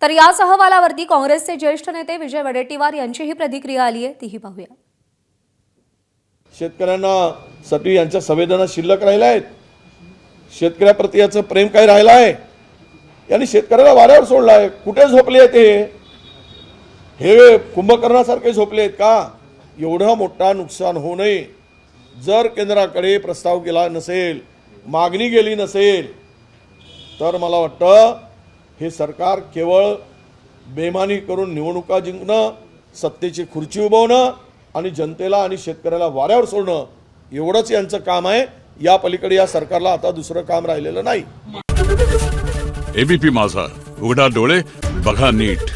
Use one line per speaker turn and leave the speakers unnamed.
तर याच अहवालावरती काँग्रेसचे ज्येष्ठ नेते विजय वडेट्टीवार यांचीही प्रतिक्रिया आली आहे, तीही पाहूया।
शेतकऱ्यांना साठी यांच्या संवेदना शिल्लक राहिल्या आहेत, शेतकऱ्याप्रती याचं प्रेम काय राहिलं आहे, यांनी शेतकऱ्याला वाऱ्यावर सोडलं आहे। कुठे झोपले आहेत हे कुंभकर्णासारखे झोपले आहेत का? एवढा मोठा नुकसान होऊ नये जर केंद्राकडे प्रस्ताव केला नसेल, मागणी गेली नसेल, तर मला वाटतं हे सरकार केवळ बेमानी करून निवडणुका जिंकणं, सत्तेची खुर्ची उभवणं आणि जनतेला आणि शेतकऱ्याला वाऱ्यावर सोडणं एवढंच यांचं काम आहे। या पलीकडे या सरकारला आता दुसरं काम राहिलेलं नाही।
एबीपी माझा, उघडा डोळे बघा नीट।